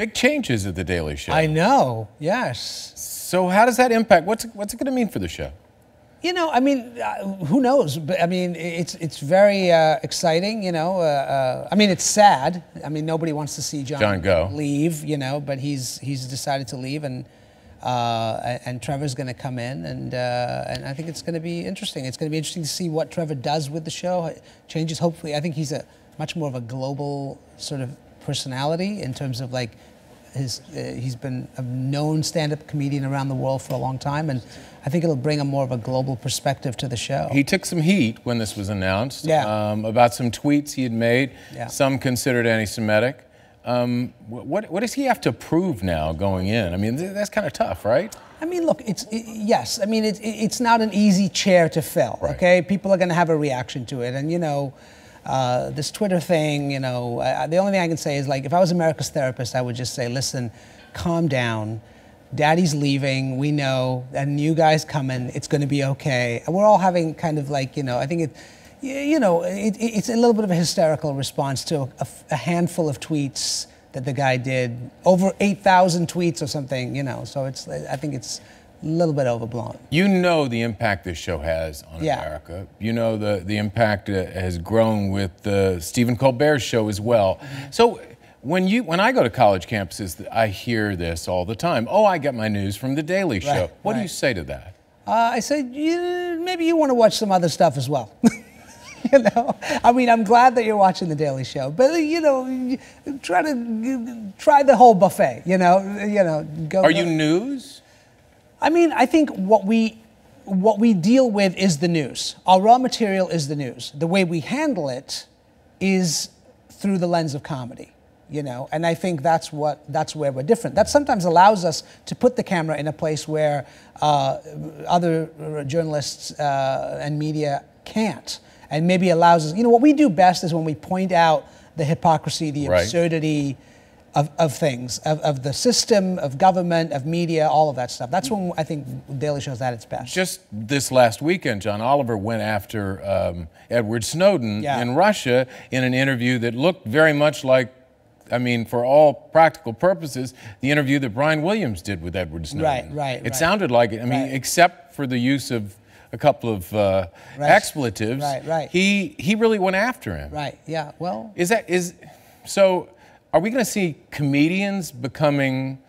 Big changes at The Daily Show. I know, yes. So how does that impact? What's it going to mean for the show? You know, I mean, who knows? But I mean, it's very exciting. You know, I mean, it's sad. I mean, nobody wants to see John go leave. You know, but he's decided to leave, and Trevor's going to come in, and I think it's going to be interesting. It's going to be interesting to see what Trevor does with the show. Changes, hopefully. I think he's a much more of a global sort of personality in terms of like he's been a known stand-up comedian around the world for a long time, and I think it'll bring a more of a global perspective to the show. He took some heat when this was announced about some tweets he had made, some considered anti-Semitic. What does he have to prove now going in? I mean, that's kind of tough, right? I mean, look, yes. I mean, it's not an easy chair to fill, right. Okay? People are going to have a reaction to it, and you know, this Twitter thing, you know, the only thing I can say is, like, if I was America's Therapist, I would just say, listen, calm down. Daddy's leaving, we know, and new guy's coming, it's going to be okay. And we're all having kind of like, you know, I think it's a little bit of a hysterical response to a handful of tweets that the guy did, over 8,000 tweets or something, you know, so I think it's a little bit overblown. You know the impact this show has on America. You know the impact has grown with the Stephen Colbert show as well. So when I go to college campuses, I hear this all the time. Oh, I get my news from The Daily Show. What do you say to that? I say, maybe you want to watch some other stuff as well. You know, I mean, I'm glad that you're watching The Daily Show, but you know, try the whole buffet. You know, go. Are you news? I mean, I think what we deal with is the news. Our raw material is the news. The way we handle it is through the lens of comedy. You know, and I think that's where we're different. That sometimes allows us to put the camera in a place where other journalists and media can't, and maybe allows us. You know, what we do best is when we point out the hypocrisy, the absurdity of things, of the system, of government, of media, all of that stuff. That's when I think Daily Show's at its best. Just this last weekend, John Oliver went after Edward Snowden in Russia in an interview that looked very much like, I mean, for all practical purposes, the interview that Brian Williams did with Edward Snowden. Right. It sounded like it. I mean, except for the use of a couple of expletives. He really went after him. Right. Yeah. Well. So? Are we going to see comedians becoming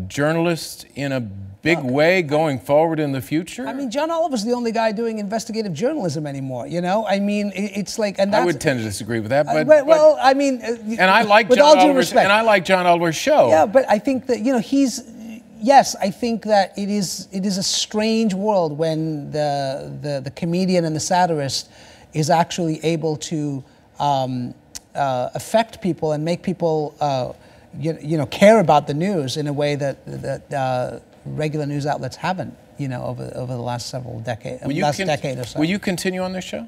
journalists in a big way going forward in the future? I mean, John Oliver's the only guy doing investigative journalism anymore. You know, I mean, it's like, and that's, I would tend to disagree with that, but well, I mean, and I like John Oliver's show. Yeah, but I think that, you know, yes, I think that it is a strange world when the comedian and the satirist is actually able to affect people and make people you know, care about the news in a way that regular news outlets haven't, you know, over the last several decades, decade or so. Will you continue on this show?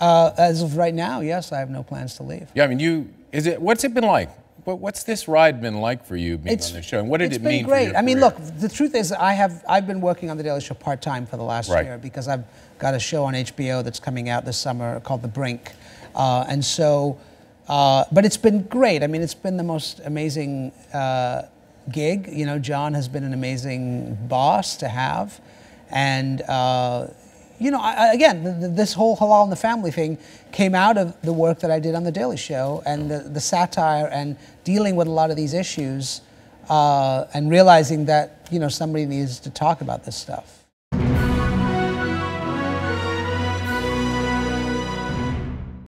As of right now, yes, I have no plans to leave. Yeah, I mean, what's it been like? What's this ride been like for you being on this show, and what did it mean for you? It's been great. I mean, look, the truth is, I've been working on The Daily Show part-time for the last year because I've got a show on HBO that's coming out this summer called The Brink, and so. But it's been great. I mean, it's been the most amazing gig. You know, John has been an amazing boss to have. And, you know, again, this whole Halal in the Family thing came out of the work that I did on The Daily Show and the satire and dealing with a lot of these issues and realizing that, you know, somebody needs to talk about this stuff.